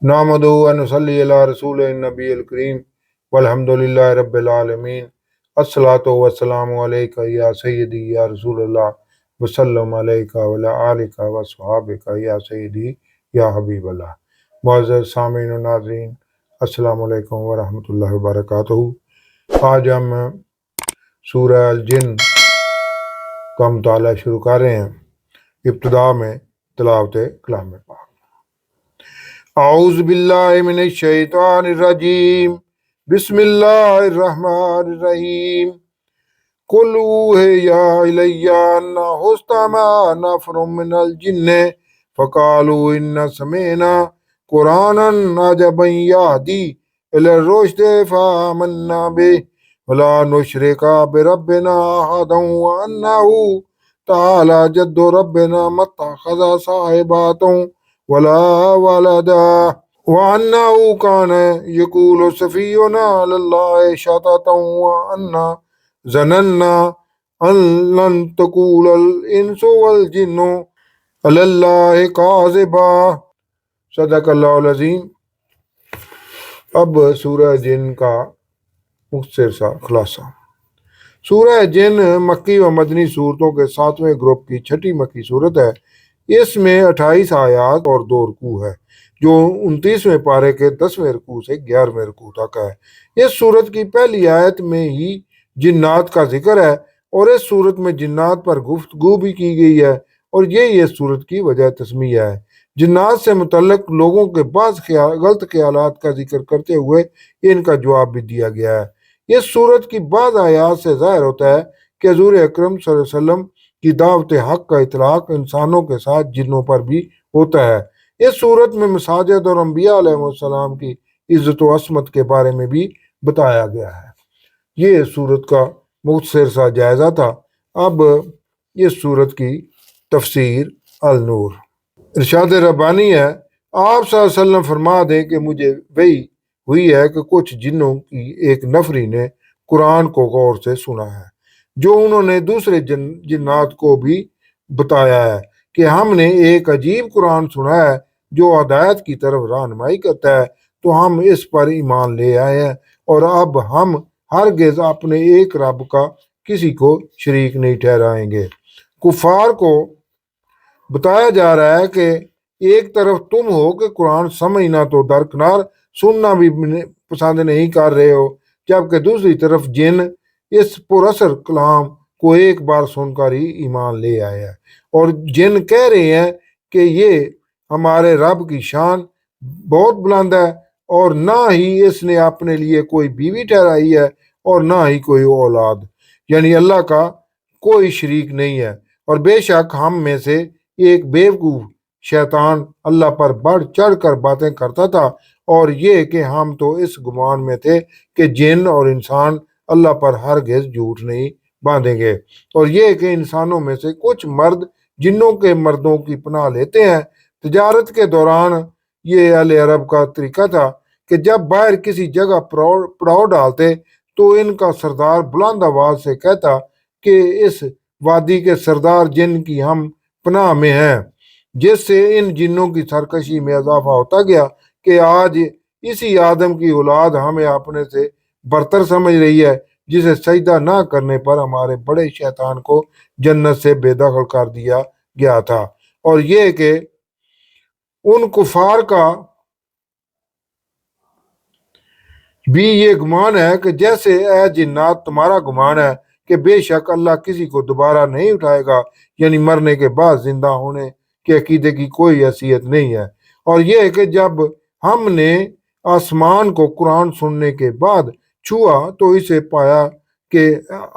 نحمدہ و نصلی علی رسول النبی الکریم والحمدللہ رب العالمین الصلاۃ والسلام علیکہ یا سیدی یا رسول اللہ وسلم علیکہ وعلی آلکہ وصحابکہ یا سیدی یا حبیب اللہ۔ معزز سامعین و ناظرین، السلام علیکم ورحمۃ اللہ وبرکاتہ۔ آج ہم سورہ الجن کا مطالعہ شروع کر رہے ہیں۔ ابتدا میں تلاوت کلام پاک۔ اعوذ باللہ من الشیطان الرجیم، بسم اللہ الرحمن الرحیم۔ قل اوحی الی انہ استمع نفر من الجن فقالوا ان سمعنا قرآنا عجبا یہدی الی الرشد فآمنا بہ ولا نشرک بربنا احدا وانہ تعالی جد ربنا ما اتخذ صاحبۃ ولا ولدا وأنه كان يقول سفيهنا على الله شططا وأنا ظننا أن لن تقول الإنس والجن على الله كاذبا۔ صدق اللہ العظیم۔ اب سورہ جن کا مختصر سا خلاصہ۔ سورہ جن مکی و مدنی صورتوں کے 7ویں گروپ کی چھٹی مکی صورت ہے۔ اس میں 28 آیات اور 2 رکوع ہے، جو 29ویں پارے کے 10ویں رکوع سے 11ویں رکوع تک ہے۔ اس صورت کی پہلی آیت میں ہی جنات کا ذکر ہے اور اس صورت میں جنات پر گفتگو بھی کی گئی ہے، اور یہی اس صورت کی وجہ تسمیہ ہے۔ جنات سے متعلق لوگوں کے بعض غلط خیالات کا ذکر کرتے ہوئے ان کا جواب بھی دیا گیا ہے۔ اس صورت کی بعض آیات سے ظاہر ہوتا ہے کہ حضور اکرم صلی اللہ علیہ وسلم کی دعوت حق کا اطلاق انسانوں کے ساتھ جنوں پر بھی ہوتا ہے۔ اس صورت میں مساجد اور انبیاء علیہ السلام کی عزت و عصمت کے بارے میں بھی بتایا گیا ہے۔ یہ صورت کا مختصر سا جائزہ تھا۔ اب اس صورت کی تفسیر النور۔ ارشاد ربانی ہے، آپ صلی اللہ علیہ وسلم فرما دیں کہ مجھے وحی ہوئی ہے کہ کچھ جنوں کی ایک نفری نے قرآن کو غور سے سنا ہے، جو انہوں نے دوسرے جنات کو بھی بتایا ہے کہ ہم نے ایک عجیب قرآن سنا ہے جو ہدایت کی طرف رہنمائی کرتا ہے، تو ہم اس پر ایمان لے آئے ہیں، اور اب ہم ہرگز اپنے ایک رب کا کسی کو شریک نہیں ٹھہرائیں گے۔ کفار کو بتایا جا رہا ہے کہ ایک طرف تم ہو کہ قرآن سمجھنا تو درکنار، سننا بھی پسند نہیں کر رہے ہو، جبکہ دوسری طرف جن اس پر اثر کلام کو ایک بار سن کر ہی ایمان لے آئے ہیں، اور جن کہہ رہے ہیں کہ یہ ہمارے رب کی شان بہت بلند ہے، اور نہ ہی اس نے اپنے لیے کوئی بیوی ٹھہرائی ہے اور نہ ہی کوئی اولاد، یعنی اللہ کا کوئی شریک نہیں ہے۔ اور بے شک ہم میں سے ایک بیوقوف شیطان اللہ پر بڑھ چڑھ کر باتیں کرتا تھا، اور یہ کہ ہم تو اس گمان میں تھے کہ جن اور انسان اللہ پر ہرگز جھوٹ نہیں باندھیں گے، اور یہ کہ انسانوں میں سے کچھ مرد جنوں کے مردوں کی پناہ لیتے ہیں۔ تجارت کے دوران یہ اہل عرب کا طریقہ تھا کہ جب باہر کسی جگہ پڑاؤ ڈالتے تو ان کا سردار بلند آواز سے کہتا کہ اس وادی کے سردار جن کی ہم پناہ میں ہیں، جس سے ان جنوں کی سرکشی میں اضافہ ہوتا گیا کہ آج اسی آدم کی اولاد ہمیں اپنے سے برتر سمجھ رہی ہے، جسے سجدہ نہ کرنے پر ہمارے بڑے شیطان کو جنت سے بے دخل کر دیا گیا تھا۔ اور یہ کہ ان کفار کا بھی یہ گمان ہے کہ جیسے اے جنات تمہارا گمان ہے کہ بے شک اللہ کسی کو دوبارہ نہیں اٹھائے گا، یعنی مرنے کے بعد زندہ ہونے کے عقیدے کی کوئی حیثیت نہیں ہے۔ اور یہ کہ جب ہم نے آسمان کو قرآن سننے کے بعد چھوا تو اسے پایا کہ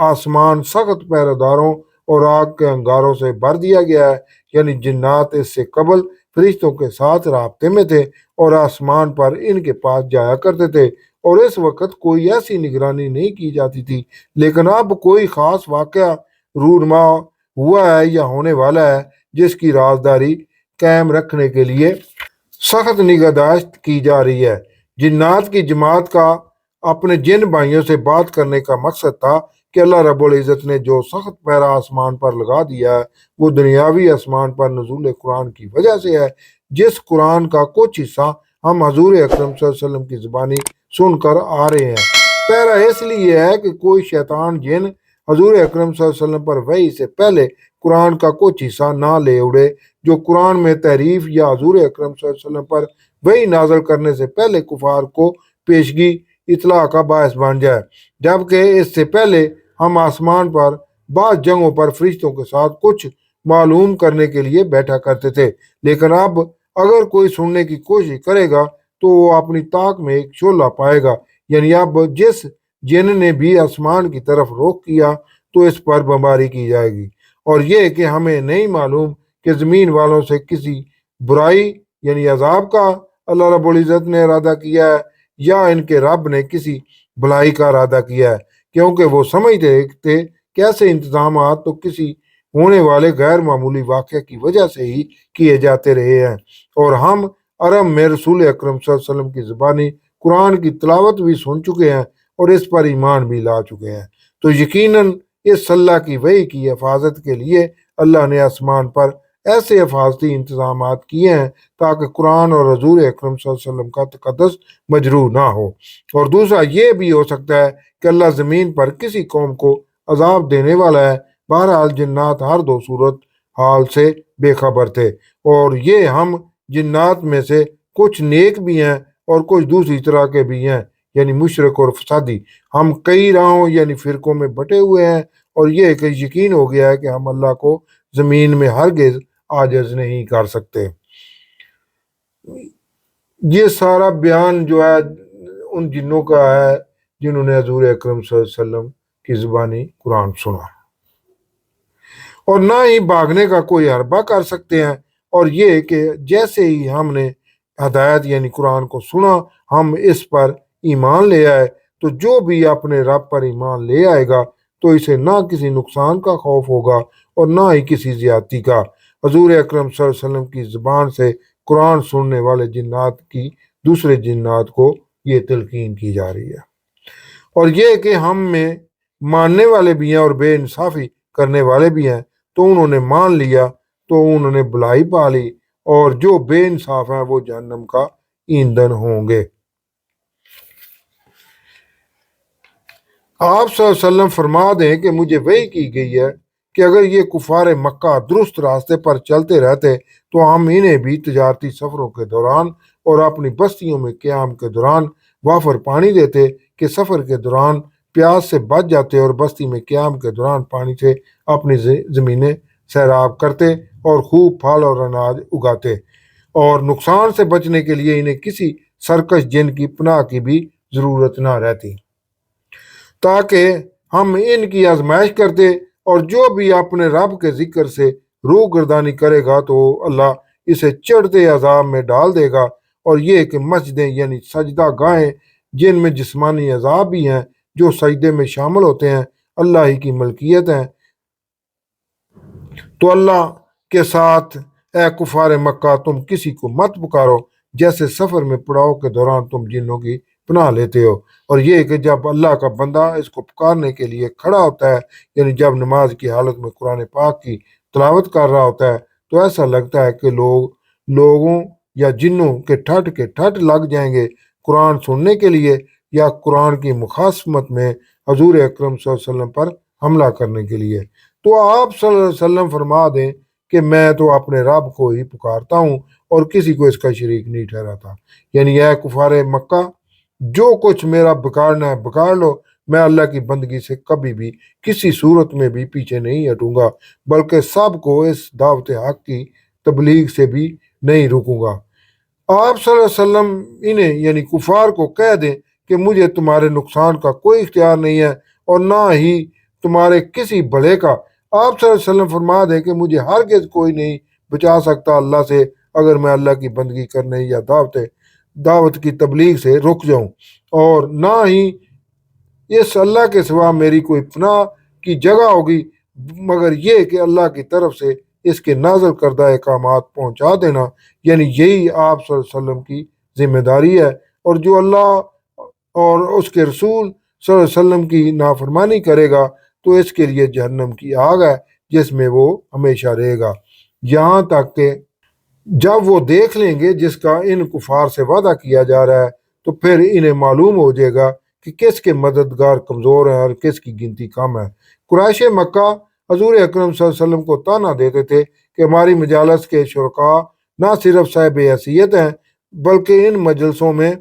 آسمان سخت پہرے داروں اور آگ کے انگاروں سے بھر دیا گیا ہے، یعنی جنات اس سے قبل فرشتوں کے ساتھ رابطے میں تھے اور آسمان پر ان کے پاس جایا کرتے تھے، اور اس وقت کوئی ایسی نگرانی نہیں کی جاتی تھی۔ لیکن اب کوئی خاص واقعہ رونما ہوا ہے یا ہونے والا ہے جس کی رازداری قائم رکھنے کے لیے سخت نگہداشت کی جا رہی ہے۔ جنات کی جماعت کا اپنے جن بھائیوں سے بات کرنے کا مقصد تھا کہ اللہ رب العزت نے جو سخت پہرا آسمان پر لگا دیا ہے وہ دنیاوی آسمان پر نزول قرآن کی وجہ سے ہے، جس قرآن کا کچھ حصہ ہم حضور اکرم صلی اللہ علیہ وسلم کی زبانی سن کر آ رہے ہیں۔ پہلا اس لیے ہے کہ کوئی شیطان جن حضور اکرم صلی اللہ علیہ وسلم پر وحی سے پہلے قرآن کا کچھ حصہ نہ لے اڑے، جو قرآن میں تعریف یا حضور اکرم صلی اللہ علیہ وسلم پر وحی نازل کرنے سے پہلے کفار کو پیشگی اطلاع کا باعث بن جائے، جبکہ اس سے پہلے ہم آسمان پر بعض جگہوں پر فرشتوں کے ساتھ کچھ معلوم کرنے کے لیے بیٹھا کرتے تھے، لیکن اب اگر کوئی سننے کی کوشش کرے گا تو وہ اپنی طاق میں ایک شعلہ پائے گا، یعنی اب جس جن نے بھی آسمان کی طرف رخ کیا تو اس پر بمباری کی جائے گی، اور یہ کہ ہمیں نہیں معلوم کہ زمین والوں سے کسی برائی یعنی عذاب کا اللہ رب العزت نے ارادہ کیا ہے یا ان کے رب نے کسی بھلائی کا ارادہ کیا ہے، کیونکہ وہ سمجھتے تھے کہ ایسے انتظامات تو کسی ہونے والے غیر معمولی واقعہ کی وجہ سے ہی کیے جاتے رہے ہیں، اور ہم عرب میں رسول اکرم صلی اللہ علیہ وسلم کی زبانی قرآن کی تلاوت بھی سن چکے ہیں اور اس پر ایمان بھی لا چکے ہیں، تو یقیناً اس اللہ کی وحی کی حفاظت کے لیے اللہ نے آسمان پر ایسے حفاظتی انتظامات کیے ہیں تاکہ قرآن اور حضور اکرم صلی اللہ علیہ وسلم کا تقدس مجروح نہ ہو، اور دوسرا یہ بھی ہو سکتا ہے کہ اللہ زمین پر کسی قوم کو عذاب دینے والا ہے۔ بہرحال جنات ہر دو صورت حال سے بے خبر تھے، اور یہ ہم جنات میں سے کچھ نیک بھی ہیں اور کچھ دوسری طرح کے بھی ہیں، یعنی مشرک اور فسادی۔ ہم کئی راہوں یعنی فرقوں میں بٹے ہوئے ہیں، اور یہ کہ یقین ہو گیا ہے کہ ہم اللہ کو زمین میں ہرگز عاجز نہیں کر سکتے۔ یہ سارا بیان جو ہے ان جنوں کا ہے جنہوں نے حضور اکرم صلی اللہ علیہ وسلم کی زبانی قرآن سنا، اور نہ ہی بھاگنے کا کوئی حربہ کر سکتے ہیں، اور یہ کہ جیسے ہی ہم نے ہدایت یعنی قرآن کو سنا ہم اس پر ایمان لے آئے، تو جو بھی اپنے رب پر ایمان لے آئے گا تو اسے نہ کسی نقصان کا خوف ہوگا اور نہ ہی کسی زیادتی کا۔ حضور اکرم صلی اللہ علیہ وسلم کی زبان سے قرآن سننے والے جنات کی دوسرے جنات کو یہ تلقین کی جا رہی ہے، اور یہ کہ ہم میں ماننے والے بھی ہیں اور بے انصافی کرنے والے بھی ہیں، تو انہوں نے مان لیا تو انہوں نے بھلائی پا لی، اور جو بے انصاف ہیں وہ جہنم کا ایندھن ہوں گے۔ آپ صلی اللہ علیہ وسلم فرما دیں کہ مجھے وحی کی گئی ہے کہ اگر یہ کفار مکہ درست راستے پر چلتے رہتے تو ہم انہیں بھی تجارتی سفروں کے دوران اور اپنی بستیوں میں قیام کے دوران وافر پانی دیتے کہ سفر کے دوران پیاس سے بچ جاتے اور بستی میں قیام کے دوران پانی سے اپنی زمینیں سیراب کرتے اور خوب پھل اور اناج اگاتے، اور نقصان سے بچنے کے لیے انہیں کسی سرکش جن کی پناہ کی بھی ضرورت نہ رہتی، تاکہ ہم ان کی آزمائش کرتے، اور جو بھی اپنے رب کے ذکر سے روح گردانی کرے گا تو اللہ اسے چڑھتے عذاب میں ڈال دے گا، اور یہ کہ مسجدیں یعنی سجدہ گاہیں جن میں جسمانی عذاب بھی ہیں جو سجدے میں شامل ہوتے ہیں اللہ ہی کی ملکیت ہیں، تو اللہ کے ساتھ اے کفار مکہ تم کسی کو مت پکارو جیسے سفر میں پڑاؤ کے دوران تم جنوں کی پناہ لیتے ہو، اور یہ کہ جب اللہ کا بندہ اس کو پکارنے کے لیے کھڑا ہوتا ہے یعنی جب نماز کی حالت میں قرآن پاک کی تلاوت کر رہا ہوتا ہے تو ایسا لگتا ہے کہ لوگوں یا جنوں کے ٹھٹ لگ جائیں گے قرآن سننے کے لیے یا قرآن کی مخاصمت میں حضور اکرم صلی اللہ علیہ وسلم پر حملہ کرنے کے لیے، تو آپ صلی اللہ علیہ وسلم فرما دیں کہ میں تو اپنے رب کو ہی پکارتا ہوں اور کسی کو اس کا شریک نہیں ٹھہراتا، یعنی اے کفار مکہ جو کچھ میرا بگاڑنا ہے بگاڑ لو، میں اللہ کی بندگی سے کبھی بھی کسی صورت میں بھی پیچھے نہیں ہٹوں گا، بلکہ سب کو اس دعوت حق کی تبلیغ سے بھی نہیں رکوں گا۔ آپ صلی اللہ علیہ وسلم انہیں یعنی کفار کو کہہ دیں کہ مجھے تمہارے نقصان کا کوئی اختیار نہیں ہے اور نہ ہی تمہارے کسی بھلے کا۔ آپ صلی اللہ علیہ وسلم فرما دیں کہ مجھے ہرگز کوئی نہیں بچا سکتا اللہ سے اگر میں اللہ کی بندگی کرنے یا دعوت کی تبلیغ سے رک جاؤں، اور نہ ہی اس اللہ کے سوا میری کوئی پناہ کی جگہ ہوگی مگر یہ کہ اللہ کی طرف سے اس کے نازل کردہ احکامات پہنچا دینا، یعنی یہی آپ صلی اللہ علیہ وسلم کی ذمہ داری ہے، اور جو اللہ اور اس کے رسول صلی اللہ علیہ وسلم کی نافرمانی کرے گا تو اس کے لیے جہنم کی آگ ہے جس میں وہ ہمیشہ رہے گا، یہاں تک کہ جب وہ دیکھ لیں گے جس کا ان کفار سے وعدہ کیا جا رہا ہے تو پھر انہیں معلوم ہو جائے گا کہ کس کے مددگار کمزور ہیں اور کس کی گنتی کم ہے۔ قریش مکہ حضور اکرم صلی اللہ علیہ وسلم کو تانا دیتے تھے کہ ہماری مجالس کے شرکاء نہ صرف صاحب حیثیت ہیں بلکہ ان مجلسوں میں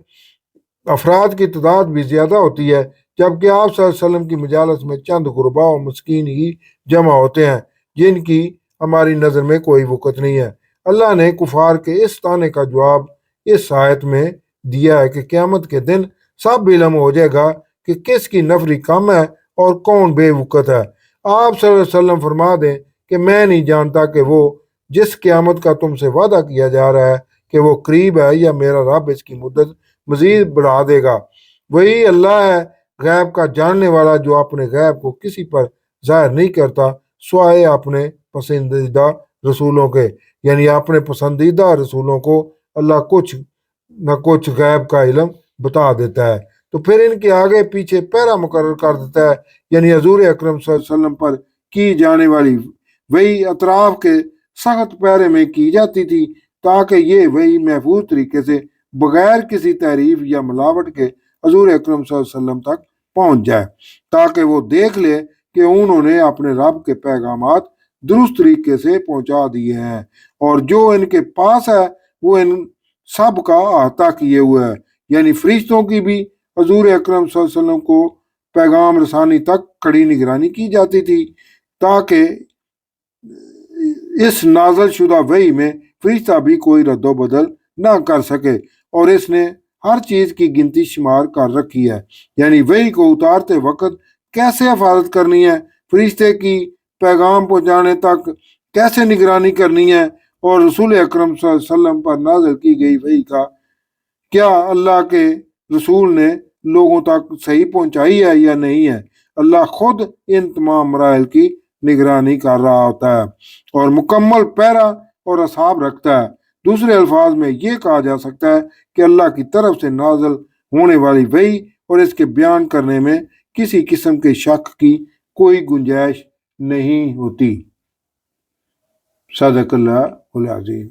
افراد کی تعداد بھی زیادہ ہوتی ہے، جبکہ آپ صلی اللہ علیہ وسلم کی مجالس میں چند غربا و مسکین ہی جمع ہوتے ہیں جن کی ہماری نظر میں کوئی وقت نہیں ہے۔ اللہ نے کفار کے اس طعنے کا جواب اس آیت میں دیا ہے کہ قیامت کے دن سب علم ہو جائے گا کہ کس کی نفری کم ہے اور کون بے وقت ہے۔ آپ صلی اللہ علیہ وسلم فرما دیں کہ میں نہیں جانتا کہ وہ جس قیامت کا تم سے وعدہ کیا جا رہا ہے کہ وہ قریب ہے یا میرا رب اس کی مدت مزید بڑھا دے گا۔ وہی اللہ ہے غیب کا جاننے والا جو اپنے غیب کو کسی پر ظاہر نہیں کرتا سوائے اپنے پسندیدہ رسولوں کے، یعنی اپنے پسندیدہ رسولوں کو اللہ کچھ نہ کچھ غیب کا علم بتا دیتا ہے، تو پھر ان کے آگے پیچھے پیرا مقرر کر دیتا ہے، یعنی حضور اکرم صلی اللہ علیہ وسلم پر کی جانے والی وہی اطراف کے سخت پیرے میں کی جاتی تھی تاکہ یہ وہی محفوظ طریقے سے بغیر کسی تحریف یا ملاوٹ کے حضور اکرم صلی اللہ علیہ وسلم تک پہنچ جائے، تاکہ وہ دیکھ لے کہ انہوں نے اپنے رب کے پیغامات درست طریقے سے پہنچا دیے ہیں اور جو ان کے پاس ہے وہ ان سب کا احاطہ کیے ہوئے ہے، یعنی فرشتوں کی بھی حضور اکرم صلی اللہ علیہ وسلم کو پیغام رسانی تک کڑی نگرانی کی جاتی تھی تاکہ اس نازل شدہ وحی میں فرشتہ بھی کوئی رد و بدل نہ کر سکے، اور اس نے ہر چیز کی گنتی شمار کر رکھی ہے، یعنی وحی کو اتارتے وقت کیسے حفاظت کرنی ہے، فرشتے کی پیغام پہنچانے تک کیسے نگرانی کرنی ہے، اور رسول اکرم صلی اللہ علیہ وسلم پر نازل کی گئی وحی کا کیا اللہ کے رسول نے لوگوں تک صحیح پہنچائی ہے یا نہیں ہے۔ اللہ خود ان تمام مراحل کی نگرانی کر رہا ہوتا ہے اور مکمل پیرا اور اصحاب رکھتا ہے۔ دوسرے الفاظ میں یہ کہا جا سکتا ہے کہ اللہ کی طرف سے نازل ہونے والی وحی اور اس کے بیان کرنے میں کسی قسم کے شک کی کوئی گنجائش نہیں ہوتی۔ صدق اللہ العظیم۔